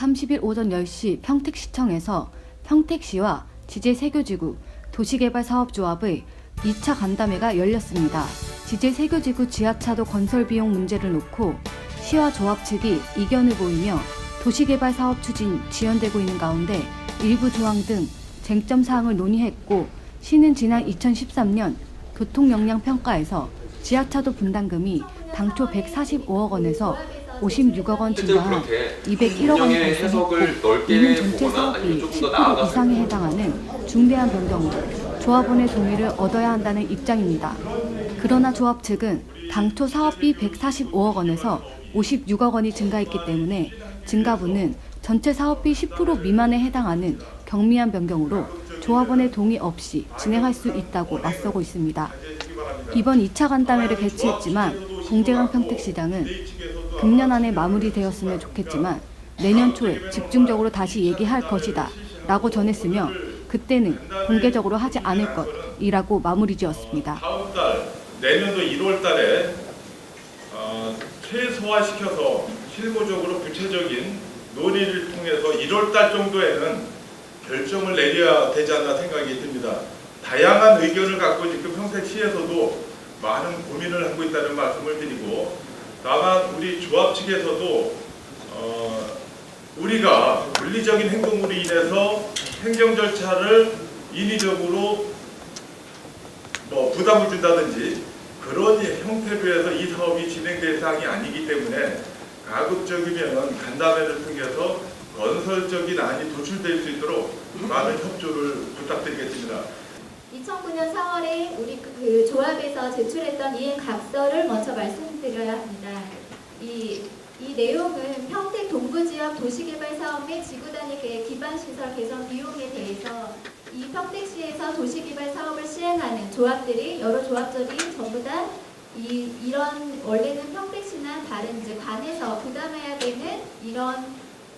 30일 오전 10시 평택시청에서 평택시와 지제세교지구 도시개발사업조합의 2차 간담회가 열렸습니다. 지제세교지구 지하차도 건설 비용 문제를 놓고 시와 조합 측이 이견을 보이며 도시개발 사업 추진 지연되고 있는 가운데 일부 조항 등 쟁점 사항을 논의했고, 시는 지난 2013년 교통역량평가에서 지하차도 분담금이 당초 145억 원에서 56억 원 증가한 201억 원이 발생했고, 이는 전체 사업비 10% 이상에 해당하는 중대한 변경으로 조합원의 동의를 얻어야 한다는 입장입니다. 그러나 조합 측은 당초 사업비 145억 원에서 56억 원이 증가했기 때문에 증가분은 전체 사업비 10% 미만에 해당하는 경미한 변경으로 조합원의 동의 없이 진행할 수 있다고 맞서고 있습니다. 이번 2차 간담회를 개최했지만 공재강 평택시장은 금년 안에 마무리되었으면 좋겠지만 내년 초에 집중적으로 다시 얘기할 것이다 라고 전했으며, 그때는 공개적으로 하지 않을 것이라고 마무리 지었습니다. 다음 달 내년도 1월 달에 최소화시켜서 실무적으로 구체적인 논의를 통해서 1월 달 정도에는 결정을 내려야 되지 않나 생각이 듭니다. 다양한 의견을 갖고 지금 평택시에서도 많은 고민을 하고 있다는 말씀을 드리고, 다만 우리 조합 측에서도 우리가 물리적인 행동으로 인해서 행정 절차를 인위적으로 부담을 준다든지 그런 형태로 해서 이 사업이 진행될 사항이 아니기 때문에 가급적이면 간담회를 통해서 건설적인 안이 도출될 수 있도록 많은 협조를 부탁드리겠습니다. 2009년 4월에 우리 그 조합에서 제출했던 이행 각서를 먼저 말씀드려야 합니다. 이 내용은 평택 동부지역 도시개발 사업 및 지구단위 계획 기반시설 개선 비용에 대해서 이 평택시에서 도시개발 사업을 시행하는 조합들이, 여러 조합들이 전부 다 이런 원래는 평택시나 다른 이제 관에서 부담해야 되는 이런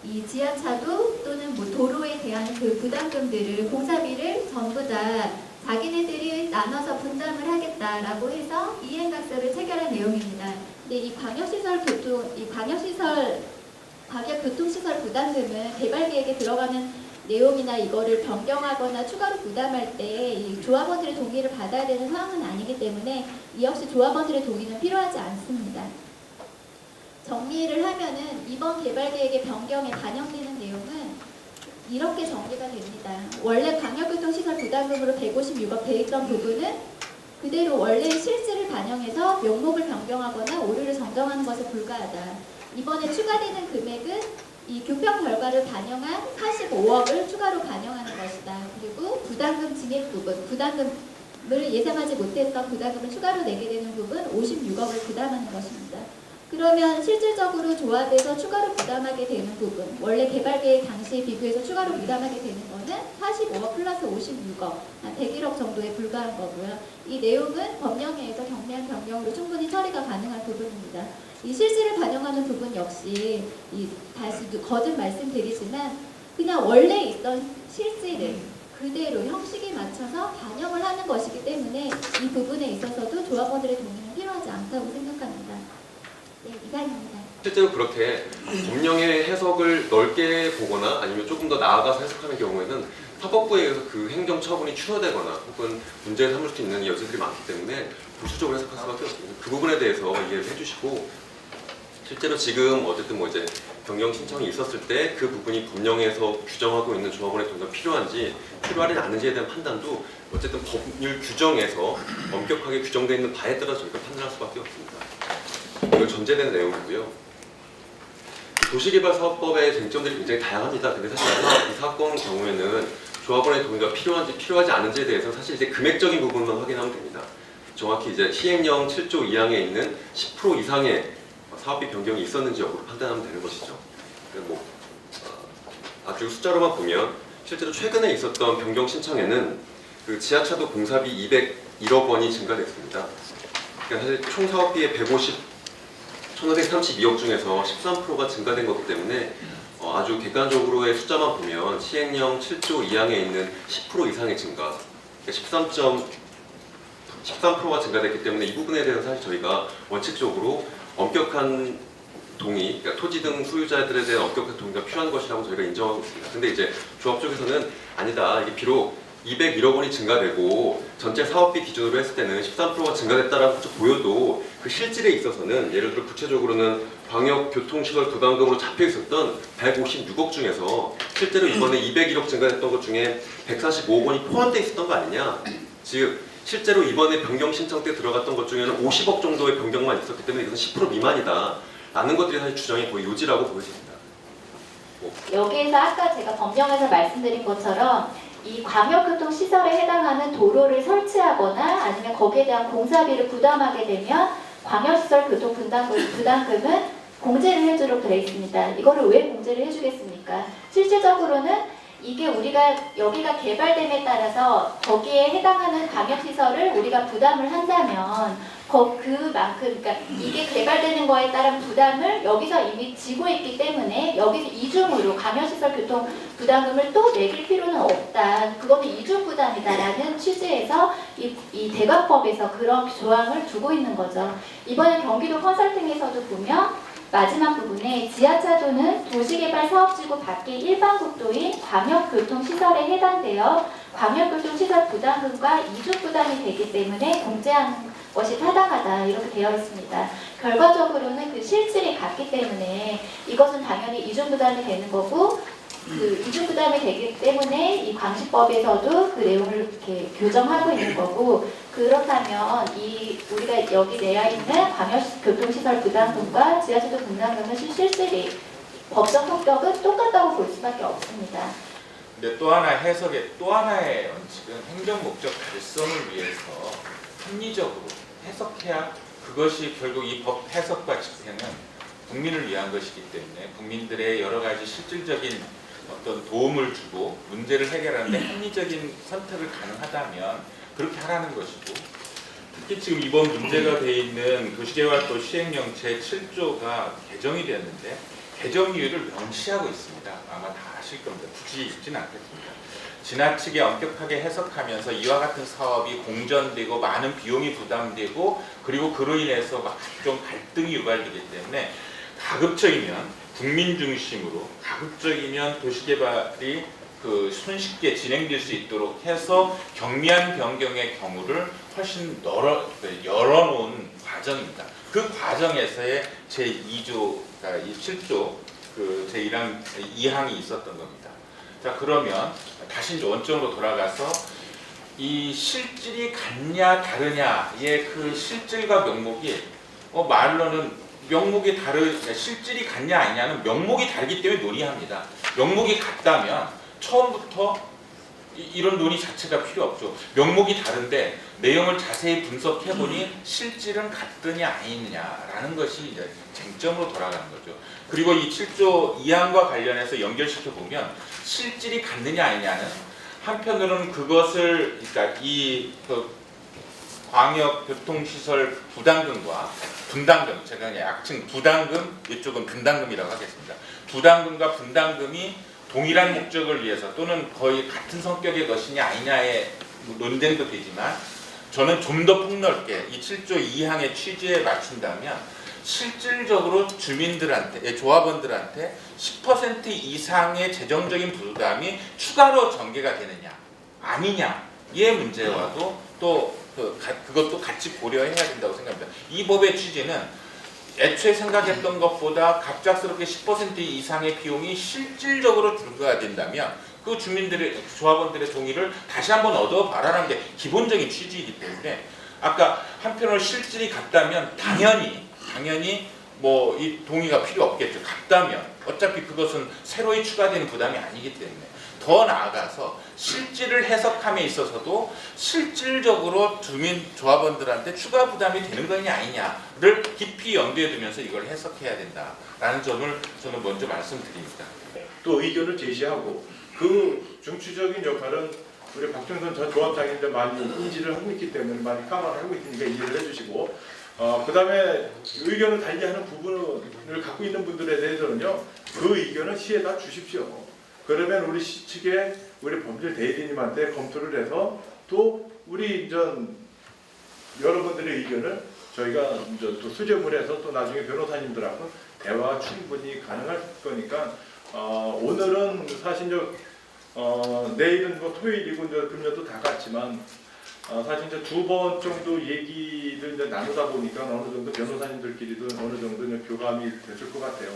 이 지하차도 또는 도로에 대한 그 부담금들을, 공사비를 전부 다 자기네들이 나눠서 분담을 하겠다라고 해서 이행각서를 체결한 내용입니다. 근데 이 광역교통시설 부담금은 개발계획에 들어가는 내용이나 이거를 변경하거나 추가로 부담할 때 이 조합원들의 동의를 받아야 되는 사항은 아니기 때문에 이 역시 조합원들의 동의는 필요하지 않습니다. 정리를 하면은 이번 개발계획의 변경에 반영되는 내용은 이렇게 정리가 됩니다. 원래 광역교통시설 부담금으로 156억 돼 있던 부분은 그대로 원래 실질을 반영해서 명목을 변경하거나 오류를 정정하는 것에 불과하다. 이번에 추가되는 금액은 이 교평 결과를 반영한 45억을 추가로 반영하는 것이다. 그리고 부담금 증액 부분, 부담금을 예상하지 못했던 부담금을 추가로 내게 되는 부분 56억을 부담하는 것입니다. 그러면 실질적으로 조합에서 추가로 부담하게 되는 부분, 원래 개발계획 당시에 비교해서 추가로 부담하게 되는 거는 45억 플러스 56억, 한 101억 정도에 불과한 거고요. 이 내용은 법령에서 경미한 변경으로 충분히 처리가 가능한 부분입니다. 이 실질을 반영하는 부분 역시 다시 거듭 말씀드리지만 그냥 원래 있던 실질을 그대로 형식에 맞춰서 반영을 하는 것이기 때문에 이 부분에 있어서도 조합원들의 동의는 필요하지 않다고 생각합니다. 네, 이상입니다. 실제로 그렇게 법령의 해석을 넓게 보거나 아니면 조금 더 나아가서 해석하는 경우에는 사법부에 의해서 그 행정 처분이 취소되거나 혹은 문제를 삼을 수 있는 여지들이 많기 때문에 보수적으로 해석할 수밖에 없습니다. 그 부분에 대해서 이해를 해주시고, 실제로 지금 어쨌든 이제 변경 신청이 있었을 때 그 부분이 법령에서 규정하고 있는 조합원의 동의가 필요한지 필요하지 않은지에 대한 판단도 어쨌든 법률 규정에서 엄격하게 규정되어 있는 바에 따라 저희가 판단할 수밖에 없습니다. 이걸 전제되는 내용이고요. 도시개발사업법의 쟁점들이 굉장히 다양합니다. 근데 사실 이 사건 경우에는 조합원의 동의가 필요한지 필요하지 않은지에 대해서 사실 이제 금액적인 부분만 확인하면 됩니다. 정확히 이제 시행령 7조 2항에 있는 10% 이상의 사업비 변경이 있었는지 여부를 판단하면 되는 것이죠. 아주 숫자로만 보면 실제로 최근에 있었던 변경 신청에는 그 지하차도 공사비 201억 원이 증가됐습니다. 그러니까 사실 총 사업비의 1,532억 중에서 13%가 증가된 거기 때문에 아주 객관적으로의 숫자만 보면 시행령 7조 2항에 있는 10% 이상의 증가, 그러니까 13%가 증가됐기 때문에 이 부분에 대해서 사실 저희가 원칙적으로 엄격한 동의, 그러니까 토지 등 소유자들에 대한 엄격한 동의가 필요한 것이라고 저희가 인정하고 있습니다. 근데 이제 조합 쪽에서는 아니다. 이게 비록 201억 원이 증가되고 전체 사업비 기준으로 했을 때는 13%가 증가됐다라고 보여도 그 실질에 있어서는 예를 들어 구체적으로는 광역교통시설 부담금으로 잡혀 있었던 156억 중에서 실제로 이번에 201억 증가됐던 것 중에 145억 원이 포함되어 있었던 거 아니냐. 즉 실제로 이번에 변경 신청 때 들어갔던 것 중에는 50억 정도의 변경만 있었기 때문에 이것은 10% 미만이다 라는 것들이 사실 주장이 거의 요지라고 보여집니다. 여기에서 아까 제가 법령에서 말씀드린 것처럼 이 광역교통시설에 해당하는 도로를 설치하거나 아니면 거기에 대한 공사비를 부담하게 되면 광역시설 부담금은 공제를 해주도록 되어 있습니다. 이거를 왜 공제를 해주겠습니까? 실질적으로는 이게 우리가 여기가 개발됨에 따라서 거기에 해당하는 광역시설을 우리가 부담을 한다면 그만큼 그러니까 이게 개발되는 거에 따른 부담을 여기서 이미 지고 있기 때문에 여기서 이중으로 광역시설 교통 부담금을 또 매길 필요는 없다. 그거는 이중 부담이다라는 취지에서 이 대관법에서 그런 조항을 두고 있는 거죠. 이번에 경기도 컨설팅에서도 보면 마지막 부분에 지하차도는 도시개발 사업지구 밖의 일반 국도인 광역교통시설에 해당되어 광역교통시설 부담금과 이중 부담이 되기 때문에 공제하는 것이 타당하다 이렇게 되어 있습니다. 결과적으로는 그 실질이 같기 때문에 이것은 당연히 이중 부담이 되는 거고 그 이중 부담이 되기 때문에 이 광시법에서도 그 내용을 이렇게 교정하고 있는 거고 그렇다면 이 우리가 여기 내야 있는 광역교통시설 부담금과 지하철도 분담금은 실질이 법적 성격은 똑같다고 볼 수밖에 없습니다. 근데 또 하나 해석의 또 하나의 원칙은 행정 목적 달성을 위해서 합리적으로 해석해야 그것이 결국 이 법 해석과 집행은 국민을 위한 것이기 때문에 국민들의 여러 가지 실질적인 어떤 도움을 주고 문제를 해결하는데 합리적인 선택을 가능하다면 그렇게 하라는 것이고 특히 지금 이번 문제가 돼 있는 도시개발법 시행령 제7조가 개정이 되었는데 개정 이유를 명시하고 있습니다. 아마 다 아실 겁니다. 굳이 읽지는 않겠습니다. 지나치게 엄격하게 해석하면서 이와 같은 사업이 공전되고 많은 비용이 부담되고 그리고 그로 인해서 각종 갈등이 유발되기 때문에 가급적이면 국민 중심으로 가급적이면 도시개발이 손쉽게 진행될 수 있도록 해서 경미한 변경의 경우를 훨씬 열어놓은 과정입니다. 그 과정에서의 제2조, 그러니까 7조 제2항이 있었던 겁니다. 자 그러면 다시 원점으로 돌아가서 이 실질이 같냐 다르냐의 그 실질과 명목이 말로는 명목이 실질이 같냐 아니냐는 명목이 다르기 때문에 논의합니다. 명목이 같다면 처음부터 이런 논의 자체가 필요 없죠. 명목이 다른데 내용을 자세히 분석해보니 실질은 같느냐 아니느냐라는 것이 이제 쟁점으로 돌아가는 거죠. 그리고 이 7조 2항과 관련해서 연결시켜보면 실질이 같느냐 아니냐는 한편으로는 그것을 그러니까 광역교통시설 부담금과 분담금, 제가 그냥 약칭 부담금, 이쪽은 분담금이라고 하겠습니다. 부담금과 분담금이 동일한 목적을 위해서 또는 거의 같은 성격의 것이냐 아니냐의 논쟁도 되지만 저는 좀 더 폭넓게 이 7조 2항의 취지에 맞춘다면 실질적으로 주민들한테, 조합원들한테 10% 이상의 재정적인 부담이 추가로 전개가 되느냐 아니냐의 문제와도 또 그것도 같이 고려해야 된다고 생각합니다. 이 법의 취지는 애초에 생각했던 것보다 갑작스럽게 10% 이상의 비용이 실질적으로 줄어야 된다면 그 주민들의 조합원들의 동의를 다시 한번 얻어봐라는 게 기본적인 취지이기 때문에 아까 한편으로 실질이 같다면 당연히 뭐 이 동의가 필요 없겠죠. 같다면 어차피 그것은 새로이 추가되는 부담이 아니기 때문에 더 나아가서 실질을 해석함에 있어서도 실질적으로 주민 조합원들한테 추가 부담이 되는 거냐 아니냐를 깊이 염두에 두면서 이걸 해석해야 된다라는 점을 저는 먼저 말씀드립니다. 또 의견을 제시하고 그 중추적인 역할은 우리 박정선 전 조합장님들 많이 인지를 하고 있기 때문에 많이 감안을 하고 있으니까 이해를 해주시고 그 다음에 의견을 달리하는 부분을 갖고 있는 분들에 대해서는요 그 의견을 시에다 주십시오. 그러면 우리 시 측에 우리 법률 대리님한테 검토를 해서 또 우리 여러분들의 의견을 저희가 또 수정을 해서 또 나중에 변호사님들하고 대화 충분히 가능할 거니까 오늘은 사실 내일은 뭐 토요일이고 이제 금요일도 다 갔지만 사실 이제 2번 정도 얘기를 이제 나누다 보니까 어느 정도 변호사님들끼리도 어느 정도 이제 교감이 됐을 것 같아요.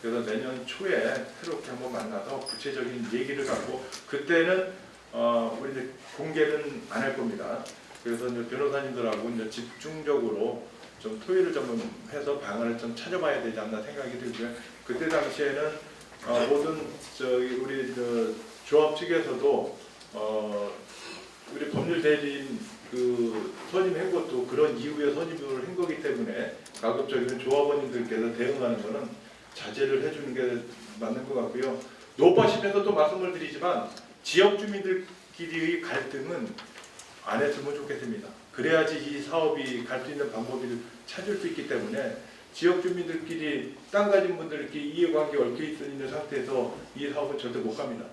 그래서 내년 초에 새롭게 한번 만나서 구체적인 얘기를 갖고 그때는 우리 이제 공개는 안 할 겁니다. 그래서 이제 변호사님들하고 이제 집중적으로 좀 토의를 좀 해서 방안을 좀 찾아봐야 되지 않나 생각이 들고요. 그때 당시에는 모든 우리 조합 측에서도 우리 법률 대리인 그 선임한 것도 그런 이유에 선임을 한 거기 때문에 가급적이면 조합원님들께서 대응하는 거는 자제를 해주는 게 맞는 것 같고요. 노파심에서도 말씀을 드리지만 지역 주민들끼리의 갈등은 안 했으면 좋겠습니다. 그래야지 이 사업이 갈 수 있는 방법을 찾을 수 있기 때문에 지역 주민들끼리 땅 가진 분들끼리 이해관계 얽혀 있는 상태에서 이 사업은 절대 못 갑니다.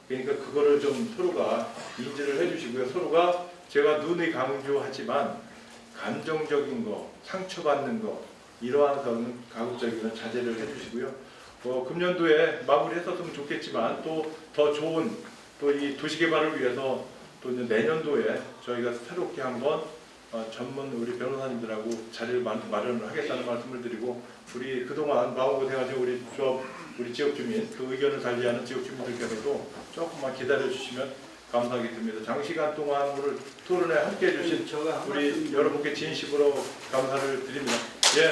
그러니까 그거를 좀 서로가 인지를 해주시고요. 서로가 제가 눈이 강조하지만 감정적인 거, 상처받는 거 이러한 거는 가급적이면 자제를 해주시고요. 금년도에 마무리했었으면 좋겠지만 또 더 좋은 또 이 도시개발을 위해서 또 이제 내년도에 저희가 새롭게 한번 전문 우리 변호사님들하고 자리를 마련을 하겠다는 말씀을 드리고 우리 그동안 마음고생하신 우리 조합 우리 지역 주민 그 의견을 달리하는 지역 주민들께서도 조금만 기다려 주시면 감사하겠습니다. 장시간 동안 오늘 토론에 함께 해주신 우리 여러분께 진심으로 감사를 드립니다. 예.